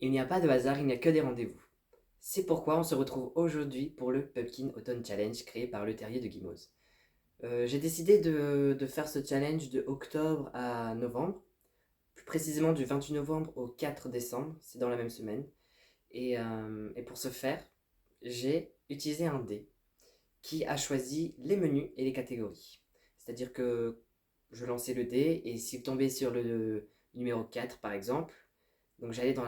Il n'y a pas de hasard, il n'y a que des rendez-vous. C'est pourquoi on se retrouve aujourd'hui pour le Pumpkin Autumn Challenge créé par Le Terrier de Guimauze. J'ai décidé de faire ce challenge de octobre à novembre, plus précisément du 28 novembre au 4 décembre, c'est dans la même semaine. Et pour ce faire, j'ai utilisé un dé qui a choisi les menus et les catégories. C'est-à-dire que je lançais le dé et s'il tombait sur le numéro 4 par exemple, donc j'allais dans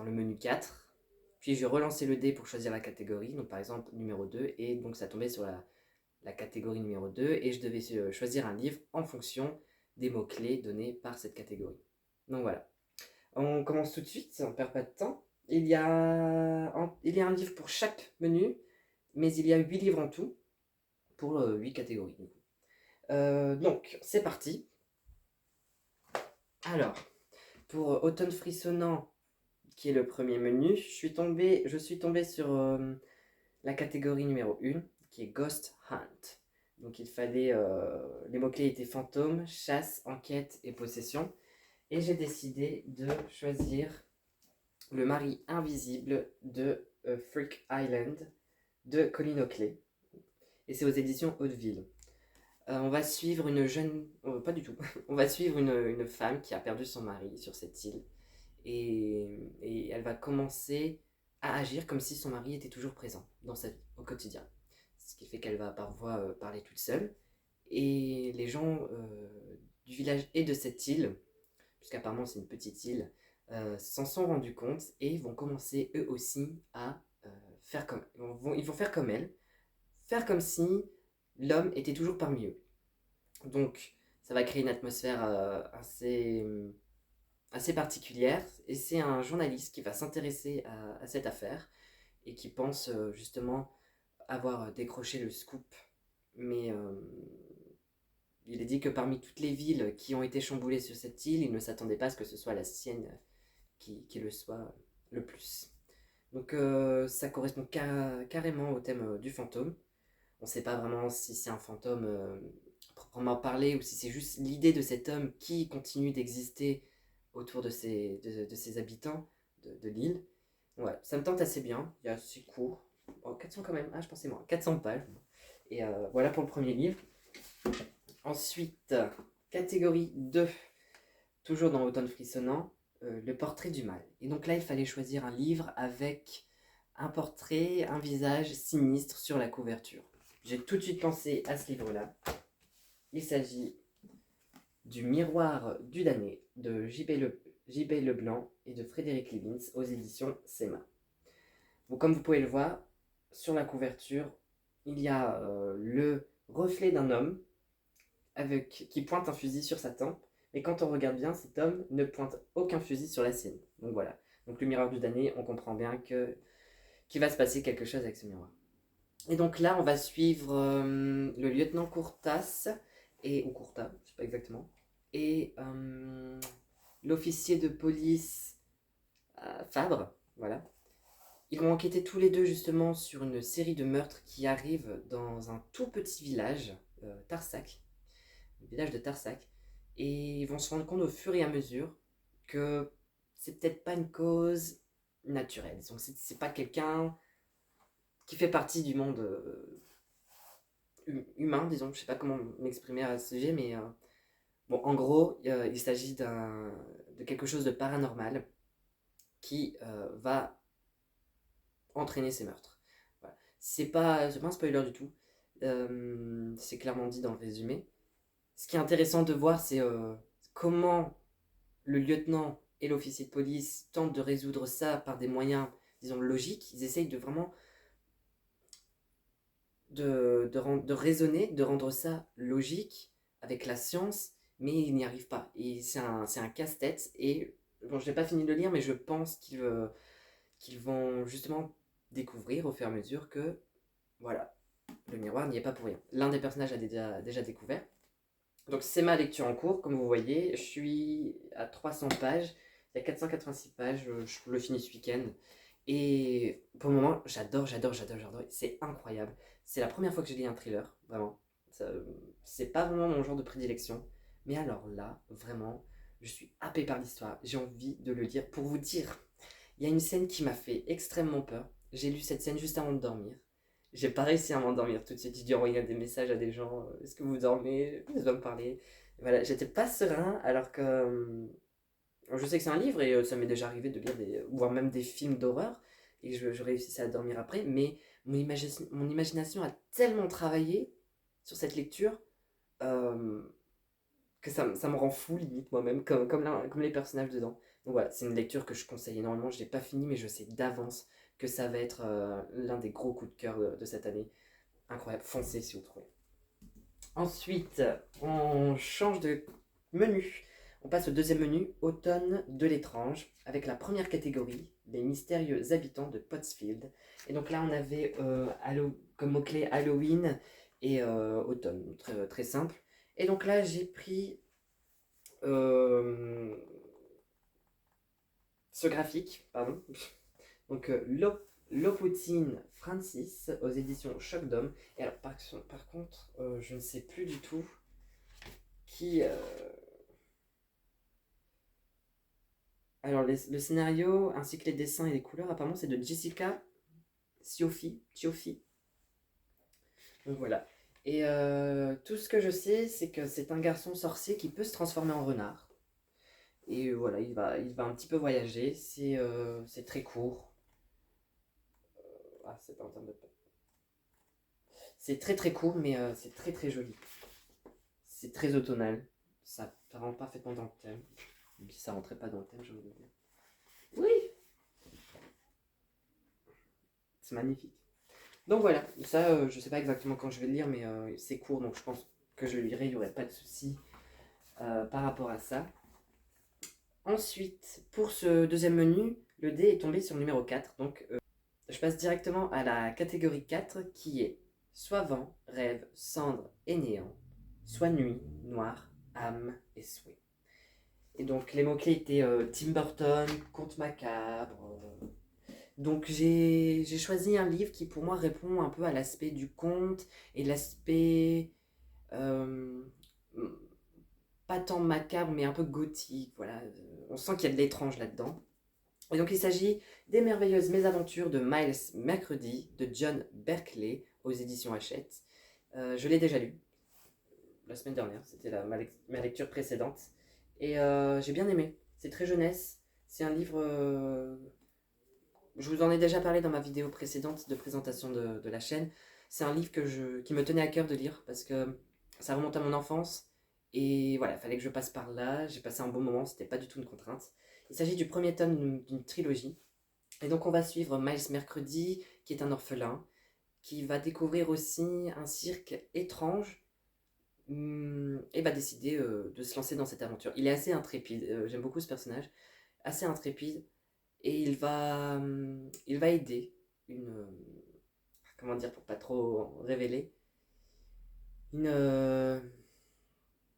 le menu 4, puis je relançais le dé pour choisir la catégorie, donc par exemple numéro 2, et donc ça tombait sur la catégorie numéro 2, et je devais choisir un livre en fonction des mots-clés donnés par cette catégorie. Donc voilà. On commence tout de suite, on ne perd pas de temps. Il y a un livre pour chaque menu, mais il y a 8 livres en tout, pour 8 catégories. Donc, c'est parti. Alors, pour Automne frissonnant, qui est le premier menu, je suis tombé sur la catégorie numéro 1, qui est Ghost Hunt. Donc il fallait, les mots-clés étaient fantôme, chasse, enquête et possession. Et j'ai décidé de choisir Le mari invisible de Freak Island de Colin Oakley. Et c'est aux éditions Hauteville. On va suivre une jeune... pas du tout. On va suivre une femme qui a perdu son mari sur cette île. Et elle va commencer à agir comme si son mari était toujours présent dans sa vie, au quotidien. Ce qui fait qu'elle va parfois parler toute seule. Et les gens du village et de cette île, puisqu'apparemment c'est une petite île, s'en sont rendus compte et vont commencer eux aussi à faire comme... Ils vont faire comme elle, faire comme si l'homme était toujours parmi eux. Donc ça va créer une atmosphère assez particulière, et c'est un journaliste qui va s'intéresser à cette affaire et qui pense justement avoir décroché le scoop. Mais il est dit que parmi toutes les villes qui ont été chamboulées sur cette île, il ne s'attendait pas à ce que ce soit la sienne qui le soit le plus. Donc ça correspond carrément au thème du fantôme. On ne sait pas vraiment si c'est un fantôme proprement parlé ou si c'est juste l'idée de cet homme qui continue d'exister autour de ses habitants de l'île. Ouais, ça me tente assez bien. Il y a assez court. Oh, 400 quand même. Ah, je pensais moins. 400 pages. Et voilà pour le premier livre. Ensuite, catégorie 2, toujours dans Automne frissonnant, le portrait du mal. Et donc là, il fallait choisir un livre avec un portrait, un visage sinistre sur la couverture. J'ai tout de suite pensé à ce livre-là. Il s'agit du Miroir du damné de J.B. Leblanc et de Frédéric Levins aux éditions SEMA. Bon, comme vous pouvez le voir, sur la couverture, il y a le reflet d'un homme qui pointe un fusil sur sa tempe. Et quand on regarde bien, cet homme ne pointe aucun fusil sur la sienne. Donc voilà. Donc le miroir du damné, on comprend bien qu'il va se passer quelque chose avec ce miroir. Et donc là, on va suivre le lieutenant Courtas, ou Courta, je sais pas exactement, et l'officier de police Fabre, voilà. Ils vont enquêter tous les deux justement sur une série de meurtres qui arrivent dans un tout petit village, Tarsac, le village de Tarsac, et ils vont se rendre compte au fur et à mesure que c'est peut-être pas une cause naturelle. Donc c'est pas quelqu'un qui fait partie du monde humain, disons, je sais pas comment m'exprimer à ce sujet, mais bon, en gros, il s'agit de quelque chose de paranormal qui va entraîner ces meurtres. Voilà. C'est pas un spoiler du tout, c'est clairement dit dans le résumé. Ce qui est intéressant de voir, c'est comment le lieutenant et l'officier de police tentent de résoudre ça par des moyens, disons, logiques. Ils essayent de vraiment de raisonner, de rendre ça logique avec la science, mais ils n'y arrivent pas. Et c'est un casse-tête. Et bon, je n'ai pas fini de le lire, mais je pense qu'ils vont justement découvrir au fur et à mesure que, voilà, le miroir n'y est pas pour rien. L'un des personnages a déjà découvert. Donc c'est ma lecture en cours, comme vous voyez. Je suis à 300 pages. Il y a 486 pages. Je le finis ce week-end. Et pour le moment, j'adore. C'est incroyable. C'est la première fois que je lis un thriller, vraiment. Ça, c'est pas vraiment mon genre de prédilection. Mais alors là, vraiment, je suis happé par l'histoire. J'ai envie de le lire. Pour vous dire, Il y a une scène qui m'a fait extrêmement peur. J'ai lu cette scène juste avant de dormir. J'ai pas réussi à m'endormir tout de suite. J'ai dû envoyer des messages à des gens. Est-ce que vous dormez? Ils doivent me parler. Voilà, j'étais pas serein alors que je sais que c'est un livre et ça m'est déjà arrivé de lire voire même des films d'horreur et je réussissais à dormir après. Mais mon imagination a tellement travaillé sur cette lecture euh, que ça me rend fou limite moi-même, comme les personnages dedans. Donc voilà, c'est une lecture que je conseille énormément. Je l'ai pas fini, mais je sais d'avance que ça va être l'un des gros coups de cœur de cette année. Incroyable, foncez si vous trouvez. Ensuite, on change de menu. On passe au deuxième menu, Automne de l'étrange, avec la première catégorie, les mystérieux habitants de Pottsfield. Et donc là, on avait comme mot-clé Halloween et automne, très, très simple. Et donc là, j'ai pris euh, ce graphique, pardon. Donc Lopoutine Francis aux éditions Choc d'Homme. Et alors, par contre, je ne sais plus du tout qui. Alors, le scénario ainsi que les dessins et les couleurs, apparemment, c'est de Jessica Cioffi. Donc voilà. Et tout ce que je sais, c'est que c'est un garçon sorcier qui peut se transformer en renard. Et voilà, il va un petit peu voyager. C'est très court. Ah, c'est pas en termes de. C'est très très court, mais c'est très très joli. C'est très automnal. Ça rentre parfaitement dans le thème. Même si ça rentrait pas dans le thème, j'ai envie de dire. Oui, c'est magnifique. Donc voilà, ça, je sais pas exactement quand je vais le lire, mais c'est court, donc je pense que je le lirai, il n'y aurait pas de souci par rapport à ça. Ensuite, pour ce deuxième menu, le dé est tombé sur le numéro 4, donc je passe directement à la catégorie 4 qui est soit vent, rêve, cendre et néant, soit nuit, noir, âme et souhait. Et donc les mots-clés étaient Tim Burton, conte macabre. Donc j'ai choisi un livre qui pour moi répond un peu à l'aspect du conte et l'aspect euh, pas tant macabre mais un peu gothique. Voilà, on sent qu'il y a de l'étrange là-dedans. Et donc il s'agit des merveilleuses mésaventures de Miles Mercredi de John Berkeley aux éditions Hachette. Je l'ai déjà lu la semaine dernière, c'était ma lecture précédente. Et j'ai bien aimé. C'est très jeunesse. C'est un livre. Je vous en ai déjà parlé dans ma vidéo précédente de présentation de la chaîne. C'est un livre qui me tenait à cœur de lire parce que ça remonte à mon enfance. Et voilà, il fallait que je passe par là. J'ai passé un bon moment, c'était pas du tout une contrainte. Il s'agit du premier tome d'une trilogie. Et donc on va suivre Miles Mercredi, qui est un orphelin, qui va découvrir aussi un cirque étrange et va décider de se lancer dans cette aventure. Il est assez intrépide, j'aime beaucoup ce personnage, assez intrépide, et il va aider comment dire pour pas trop révéler, une, euh,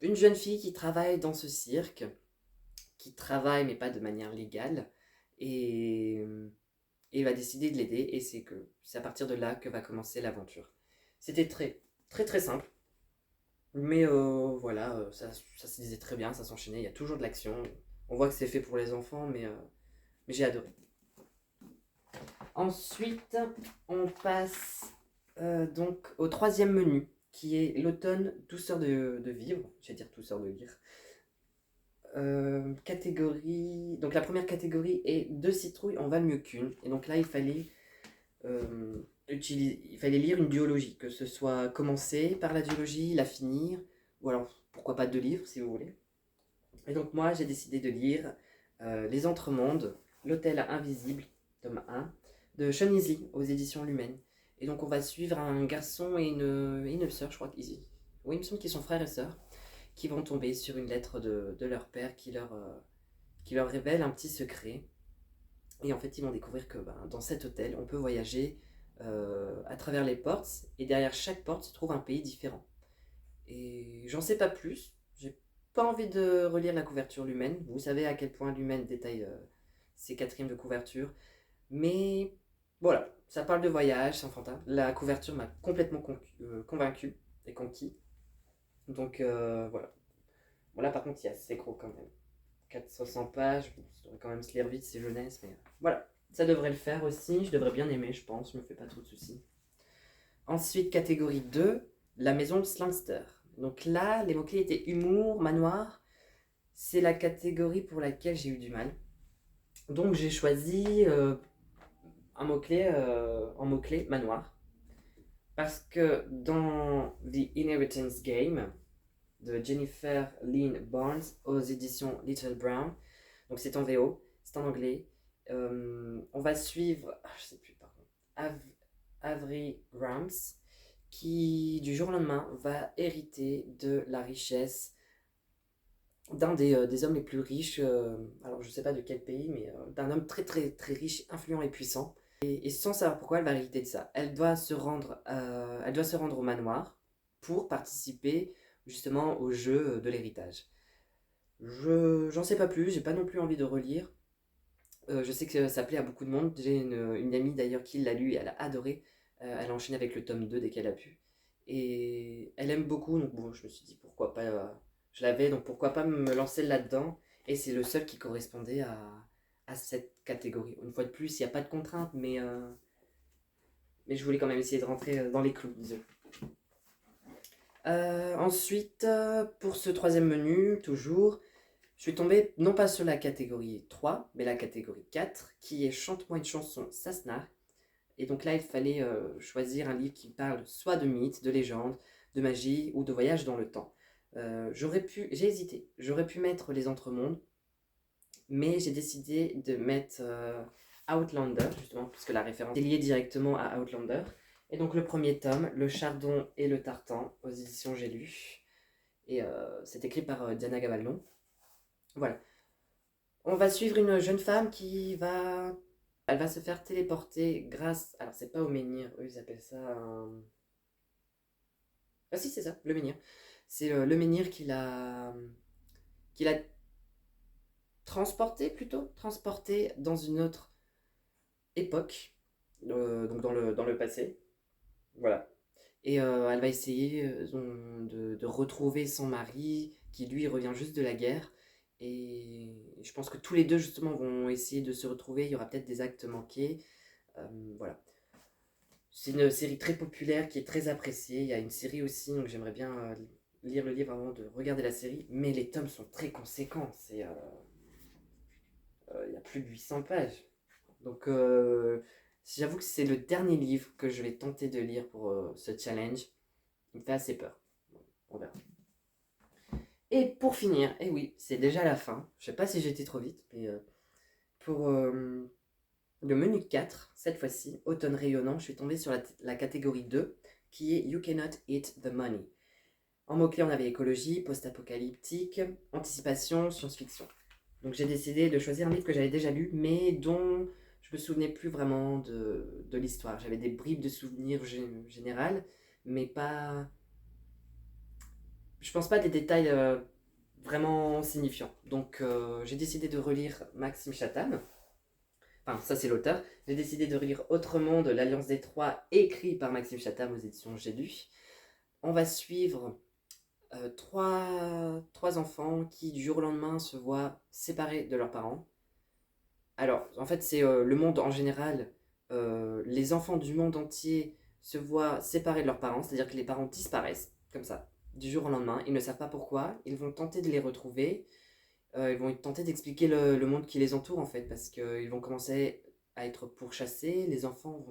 une jeune fille qui travaille dans ce cirque, qui travaille mais pas de manière légale, et, et il va décider de l'aider, et c'est à partir de là que va commencer l'aventure. C'était très très très simple. Mais voilà, ça se disait très bien, ça s'enchaînait, il y a toujours de l'action. On voit que c'est fait pour les enfants, mais j'ai adoré. Ensuite, on passe donc au troisième menu, qui est l'automne douceur de vivre, j'allais dire douceur de lire. Catégorie. Donc la première catégorie est deux citrouilles en valent mieux qu'une. Et donc là, il fallait lire une duologie, que ce soit commencer par la duologie, la finir, ou alors pourquoi pas deux livres si vous voulez. Et donc moi j'ai décidé de lire Les Entremondes, L'Hôtel Invisible, tome 1, de Sean Easley aux éditions Lumen. Et donc on va suivre un garçon et une sœur, je crois qu'ils... Oui, il me semble qu'ils sont frères et sœurs, qui vont tomber sur une lettre de leur père qui leur révèle un petit secret. Et en fait, ils vont découvrir que dans cet hôtel, on peut voyager à travers les portes, et derrière chaque porte se trouve un pays différent. Et j'en sais pas plus, j'ai pas envie de relire la couverture Lumen. Vous savez à quel point Lumen détaille ses quatrièmes de couverture. Mais voilà, ça parle de voyage, c'est enfantin. La couverture m'a complètement convaincu et conquis. Donc voilà. Bon, là par contre, c'est gros quand même. 400 pages, bon, ça devrait quand même se lire vite, c'est jeunesse, mais voilà. Ça devrait le faire aussi, je devrais bien aimer, je pense, je me fais pas trop de soucis. Ensuite, catégorie 2, la maison de Slangster. Donc là, les mots-clés étaient humour, manoir. C'est la catégorie pour laquelle j'ai eu du mal. Donc j'ai choisi un mot-clé en mot-clé manoir. Parce que dans The Inheritance Game de Jennifer Lynn Barnes aux éditions Little Brown, donc c'est en VO, c'est en anglais, on va suivre, je sais plus par contre, Avery Rams, qui du jour au lendemain va hériter de la richesse d'un des hommes les plus riches, alors je sais pas de quel pays, mais d'un homme très très très riche, influent et puissant. Et sans savoir pourquoi, elle va hériter de ça. Elle doit se rendre au manoir pour participer justement au jeu de l'héritage. J'en sais pas plus, j'ai pas non plus envie de relire. Je sais que ça plaît à beaucoup de monde. J'ai une amie d'ailleurs qui l'a lu et elle a adoré. Elle a enchaîné avec le tome 2 dès qu'elle a pu. Et elle aime beaucoup, donc bon, je me suis dit pourquoi pas. Je l'avais, donc pourquoi pas me lancer là-dedans. Et c'est le seul qui correspondait à cette catégorie. Une fois de plus, il n'y a pas de contrainte, mais je voulais quand même essayer de rentrer dans les clous, disons. Ensuite, pour ce troisième menu, toujours, je suis tombé non pas sur la catégorie 3, mais la catégorie 4, qui est Chante-moi une chanson Sassenach. Et donc là, il fallait choisir un livre qui parle soit de mythes, de légendes, de magie ou de voyage dans le temps. J'ai hésité, j'aurais pu mettre Les Entremondes, mais j'ai décidé de mettre Outlander, justement, puisque la référence est liée directement à Outlander. Et donc le premier tome, Le Chardon et le Tartan, aux éditions J'ai lu. Et c'est écrit par Diana Gabaldon. Voilà. On va suivre une jeune femme Elle va se faire téléporter grâce... Alors c'est pas au menhir, eux ils appellent ça un... Ah si c'est ça, le menhir. C'est le menhir qu'il a transporté plutôt, transporté dans une autre époque, donc dans le passé. Voilà. Et elle va essayer de retrouver son mari, qui lui revient juste de la guerre. Et je pense que tous les deux, justement, vont essayer de se retrouver. Il y aura peut-être des actes manqués. Voilà. C'est une série très populaire qui est très appréciée. Il y a une série aussi, donc j'aimerais bien lire le livre avant de regarder la série. Mais les tomes sont très conséquents. Il y a plus de 800 pages. Donc j'avoue que c'est le dernier livre que je vais tenter de lire pour ce challenge. Il me fait assez peur. On verra. Et pour finir, et oui, c'est déjà la fin. Je sais pas si j'ai été trop vite, mais pour le menu 4, cette fois-ci, automne rayonnant, je suis tombée sur la catégorie 2, qui est You Cannot Eat the Money. En mots-clés, on avait écologie, post-apocalyptique, anticipation, science-fiction. Donc j'ai décidé de choisir un livre que j'avais déjà lu, mais dont je me souvenais plus vraiment de l'histoire. J'avais des bribes de souvenirs générales, mais pas... Je pense pas des détails vraiment signifiants. Donc j'ai décidé de relire Maxime Chatham. Enfin, ça c'est l'auteur. J'ai décidé de relire Autre Monde, l'Alliance des Trois, écrit par Maxime Chatham aux éditions J'ai lu. On va suivre trois enfants qui du jour au lendemain se voient séparés de leurs parents. Alors, en fait, c'est le monde en général. Les enfants du monde entier se voient séparés de leurs parents, c'est-à-dire que les parents disparaissent, comme ça, du jour au lendemain. Ils ne savent pas pourquoi. Ils vont tenter de les retrouver. Ils vont tenter d'expliquer le monde qui les entoure, en fait, parce qu'ils vont commencer à être pourchassés. Les enfants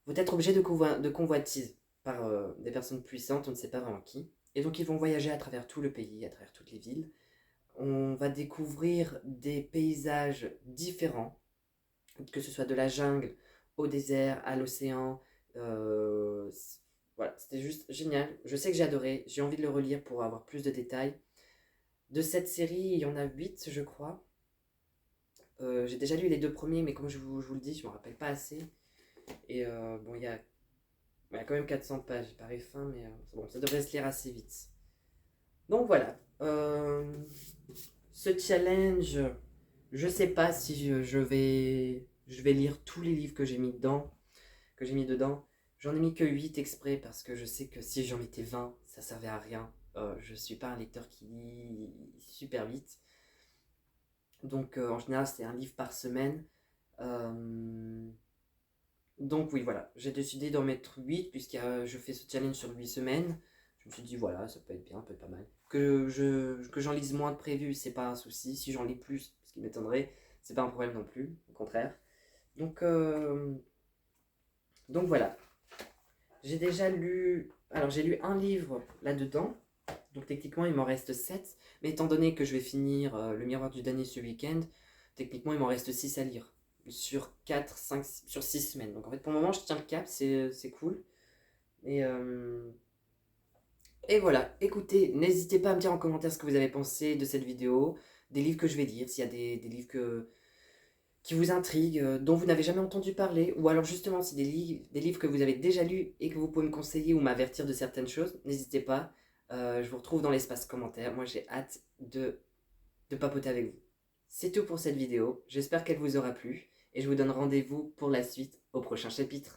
vont être obligés de convoitises par des personnes puissantes, on ne sait pas vraiment qui. Et donc, ils vont voyager à travers tout le pays, à travers toutes les villes. On va découvrir des paysages différents, que ce soit de la jungle au désert, à l'océan. Euh, voilà, c'était juste génial. Je sais que j'ai adoré, j'ai envie de le relire pour avoir plus de détails. De cette série, il y en a 8, je crois. J'ai déjà lu les deux premiers, mais comme je vous le dis, je ne me rappelle pas assez. Et bon, il y a quand même 400 pages, il paraît fin, mais bon, ça devrait se lire assez vite. Donc voilà. Ce challenge, je sais pas si je vais lire tous les livres que j'ai mis dedans. J'en ai mis que 8 exprès parce que je sais que si j'en mettais 20, ça servait à rien. Je suis pas un lecteur qui lit super vite. Donc en général c'est un livre par semaine. Euh, donc oui voilà, j'ai décidé d'en mettre 8 puisque je fais ce challenge sur 8 semaines. Je me suis dit voilà, ça peut être bien, ça peut être pas mal. Que j'en lise moins que prévu, c'est pas un souci. Si j'en lis plus, ce qui m'étonnerait, c'est pas un problème non plus, au contraire. Donc, euh, donc voilà, j'ai déjà lu... Alors j'ai lu un livre là-dedans, donc techniquement il m'en reste 7. Mais étant donné que je vais finir Le Miroir du Damné ce week-end, techniquement il m'en reste 6 à lire. Sur 4 5 sur 6 semaines. Donc en fait pour le moment je tiens le cap, c'est cool. Et, euh, et voilà, écoutez, n'hésitez pas à me dire en commentaire ce que vous avez pensé de cette vidéo, des livres que je vais lire, s'il y a des livres qui vous intriguent, dont vous n'avez jamais entendu parler, ou alors justement si des livres que vous avez déjà lus et que vous pouvez me conseiller ou m'avertir de certaines choses, n'hésitez pas. Je vous retrouve dans l'espace commentaire. Moi j'ai hâte de papoter avec vous. C'est tout pour cette vidéo, j'espère qu'elle vous aura plu, et je vous donne rendez-vous pour la suite au prochain chapitre.